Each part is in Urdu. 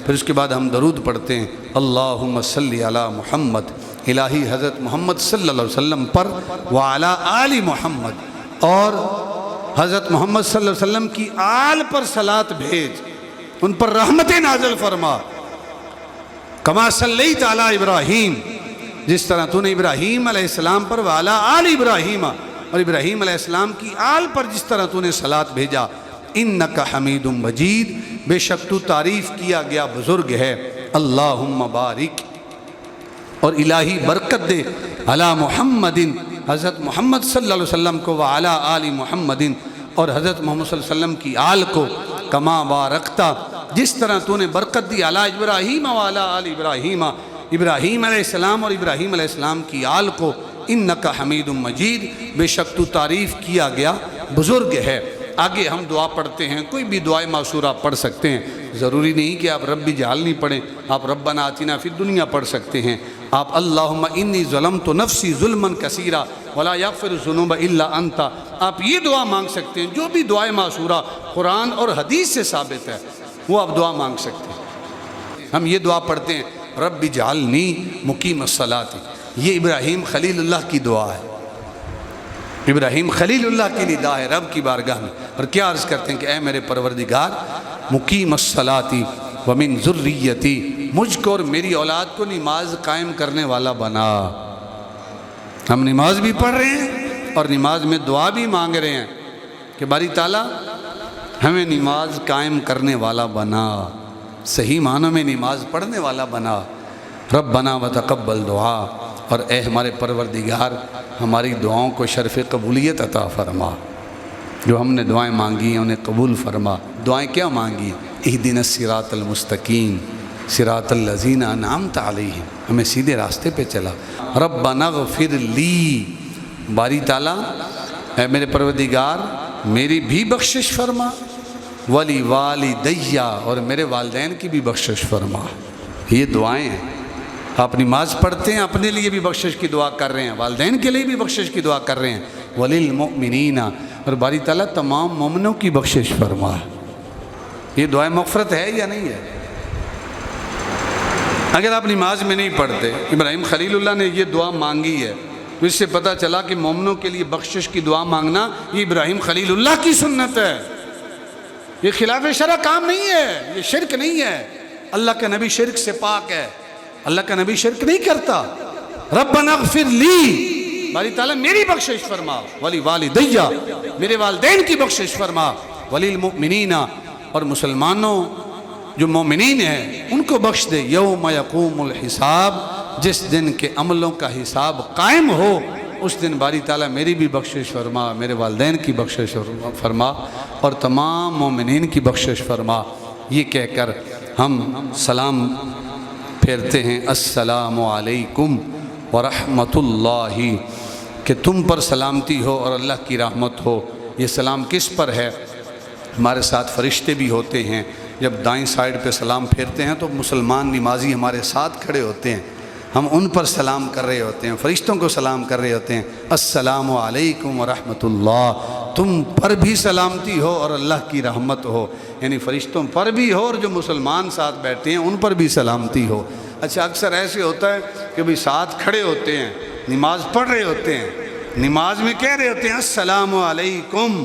پھر اس کے بعد ہم درود پڑھتے ہیں، اللہم صلی علی محمد، الہی حضرت محمد صلی اللہ علیہ وسلم پر، وعلی آل محمد، اور حضرت محمد صلی اللہ علیہ وسلم کی آل پر صلاۃ بھیج، ان پر رحمتیں نازل فرما، کما صلیت علی ابراہیم، جس طرح تو نے ابراہیم علیہ السلام پر، وعلی آل ابراہیم، اور ابراہیم علیہ السلام کی آل پر جس طرح تو نے صلاۃ بھیجا، انک حمید مجید، بے شک تو تعریف کیا گیا بزرگ ہے، اللہم بارک، اور الہی برکت دے، علی محمد، حضرت محمد صلی اللہ علیہ وسلم کو، وعلی آل محمد، اور حضرت محمد صلی اللہ علیہ وسلم کی آل کو، کما بارکتا، جس طرح تو نے برکت دی، علی ابراہیم وعلی آل ابراہیم، ابراہیم علیہ السلام اور ابراہیم علیہ السلام کی آل کو، انکا حمید مجید، بے شک تو تعریف کیا گیا بزرگ ہے۔ آگے ہم دعا پڑھتے ہیں، کوئی بھی دعائے معصورہ پڑھ سکتے ہیں، ضروری نہیں کہ آپ رب جعلنی پڑھیں، آپ ربنا آتنا فی الدنیا پڑھ سکتے ہیں، آپ اللہم انی ظلمت نفسی ظلما کثیرا ولا یغفر الذنوب الا انت، آپ یہ دعا مانگ سکتے ہیں، جو بھی دعائے معصورہ قرآن اور حدیث سے ثابت ہے وہ آپ دعا مانگ سکتے ہیں۔ ہم یہ دعا پڑھتے ہیں، رب جعلنی مقیم الصلاۃ، یہ ابراہیم خلیل اللہ کی دعا ہے، ابراہیم خلیل اللہ کی ندا ہے رب کی بارگاہ میں، اور کیا عرض کرتے ہیں کہ اے میرے پروردگار، مقیم الصلاۃ ومن ذریتی، مجھ کو اور میری اولاد کو نماز قائم کرنے والا بنا۔ ہم نماز بھی پڑھ رہے ہیں اور نماز میں دعا بھی مانگ رہے ہیں کہ باری تعالیٰ ہمیں نماز قائم کرنے والا بنا، صحیح معنوں میں نماز پڑھنے والا بنا، ربنا وتقبل دعا، اور اے ہمارے پروردگار ہماری دعاؤں کو شرف قبولیت عطا فرما، جو ہم نے دعائیں مانگی ہیں انہیں قبول فرما۔ دعائیں کیا مانگی؟ اہدنا الصراط المستقیم صراط الذین انعمت علیہم، ہمیں سیدھے راستے پہ چلا۔ ربنا اغفر لی، باری تعالیٰ اے میرے پروردگار میری بھی بخشش فرما، ولی والدیہ، اور میرے والدین کی بھی بخشش فرما۔ یہ دعائیں ہیں، آپ نماز پڑھتے ہیں، اپنے لیے بھی بخشش کی دعا کر رہے ہیں، والدین کے لیے بھی بخشش کی دعا کر رہے ہیں، وللمؤمنین، اور باری تعالیٰ تمام مومنوں کی بخشش فرما۔ یہ دعائیں مغفرت ہے یا نہیں ہے؟ اگر آپ نماز میں نہیں پڑھتے، ابراہیم خلیل اللہ نے یہ دعا مانگی ہے، تو اس سے پتہ چلا کہ مومنوں کے لیے بخشش کی دعا مانگنا یہ ابراہیم خلیل اللہ کی سنت ہے، یہ خلاف شرع کام نہیں ہے، یہ شرک نہیں ہے، اللہ کا نبی شرک سے پاک ہے، اللہ کا نبی شرک نہیں کرتا۔ ربنا اغفر لی، باری تعالیٰ میری بخشش فرما، ولی والدیہ، میرے والدین کی بخشش فرما، وللمؤمنین، اور مسلمانوں جو مومنین ہیں ان کو بخش دے، یوم یقوم الحساب، جس دن کے عملوں کا حساب قائم ہو اس دن باری تعالیٰ میری بھی بخشش فرما، میرے والدین کی بخشش فرما، اور تمام مومنین کی بخشش فرما۔ یہ کہہ کر ہم سلام پھیرتے ہیں، السلام علیکم ورحمۃ اللہ، کہ تم پر سلامتی ہو اور اللہ کی رحمت ہو۔ یہ سلام کس پر ہے؟ ہمارے ساتھ فرشتے بھی ہوتے ہیں، جب دائیں سائیڈ پہ سلام پھیرتے ہیں تو مسلمان نمازی ہمارے ساتھ کھڑے ہوتے ہیں، ہم ان پر سلام کر رہے ہوتے ہیں، فرشتوں کو سلام کر رہے ہوتے ہیں، السلام علیکم ورحمۃ اللہ، تم پر بھی سلامتی ہو اور اللہ کی رحمت ہو، یعنی فرشتوں پر بھی ہو اور جو مسلمان ساتھ بیٹھے ہیں ان پر بھی سلامتی ہو۔ اچھا اکثر ایسے ہوتا ہے کہ بھئی ساتھ کھڑے ہوتے ہیں، نماز پڑھ رہے ہوتے ہیں، نماز میں کہہ رہے ہوتے ہیں السلام علیکم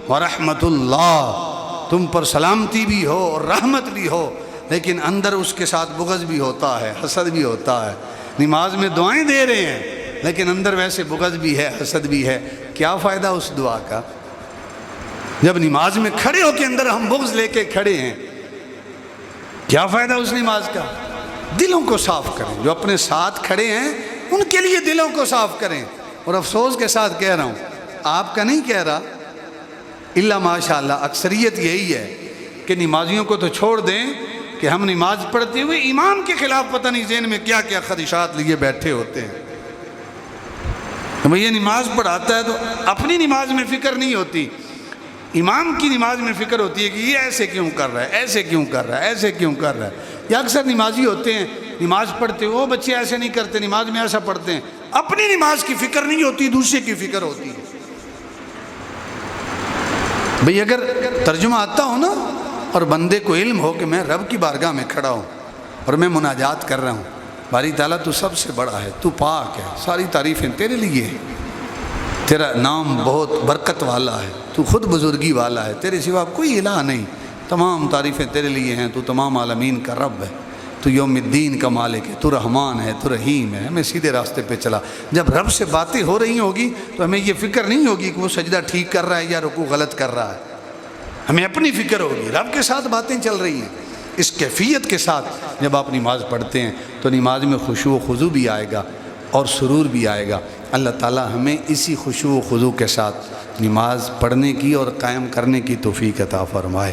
ورحمۃ اللہ، تم پر سلامتی بھی ہو اور رحمت بھی ہو، لیکن اندر اس کے ساتھ بغض بھی ہوتا ہے، حسد بھی ہوتا ہے۔ نماز میں دعائیں دے رہے ہیں لیکن اندر ویسے بغض بھی ہے، حسد بھی ہے، کیا فائدہ اس دعا کا؟ جب نماز میں کھڑے ہو کے اندر ہم بغض لے کے کھڑے ہیں، کیا فائدہ اس نماز کا؟ دلوں کو صاف کریں، جو اپنے ساتھ کھڑے ہیں ان کے لیے دلوں کو صاف کریں۔ اور افسوس کے ساتھ کہہ رہا ہوں، آپ کا نہیں کہہ رہا، اللہ ماشاءاللہ اکثریت یہی ہے کہ نمازیوں کو تو چھوڑ دیں کہ ہم نماز پڑھتے ہوئے امام کے خلاف پتہ نہیں ذہن میں کیا کیا خدشات لیے بیٹھے ہوتے ہیں۔ تو یہ نماز پڑھاتا ہے تو اپنی نماز میں فکر نہیں ہوتی، امام کی نماز میں فکر ہوتی ہے کہ یہ ایسے کیوں کر رہا ہے، ایسے کیوں کر رہا ہے، ایسے کیوں کر رہا ہے۔ یا اکثر نمازی ہوتے ہیں نماز پڑھتے وہ بچے ایسے نہیں کرتے، نماز میں ایسا پڑھتے ہیں، اپنی نماز کی فکر نہیں ہوتی، دوسرے کی فکر ہوتی ہے۔ بھئی اگر ترجمہ آتا ہو نا اور بندے کو علم ہو کہ میں رب کی بارگاہ میں کھڑا ہوں اور میں مناجات کر رہا ہوں، باری تعالیٰ تو سب سے بڑا ہے، تو پاک ہے، ساری تعریفیں تیرے لیے ہیں، تیرا نام بہت برکت والا ہے، تو خود بزرگی والا ہے، تیرے سوا کوئی الہ نہیں، تمام تعریفیں تیرے لیے ہیں، تو تمام عالمین کا رب ہے، تو یوم الدین کا مالک ہے، تو رحمان ہے، تو رحیم ہے، ہمیں سیدھے راستے پہ چلا۔ جب رب سے باتیں ہو رہی ہوگی تو ہمیں یہ فکر نہیں ہوگی کہ وہ سجدہ ٹھیک کر رہا ہے یا رکوع غلط کر رہا ہے، ہمیں اپنی فکر ہوگی، رب کے ساتھ باتیں چل رہی ہیں۔ اس کیفیت کے ساتھ جب آپ نماز پڑھتے ہیں تو نماز میں خشوع و خضوع بھی آئے گا اور سرور بھی آئے گا۔ اللہ تعالی ہمیں اسی خشوع و خضوع کے ساتھ نماز پڑھنے کی اور قائم کرنے کی توفیق عطا فرمائے۔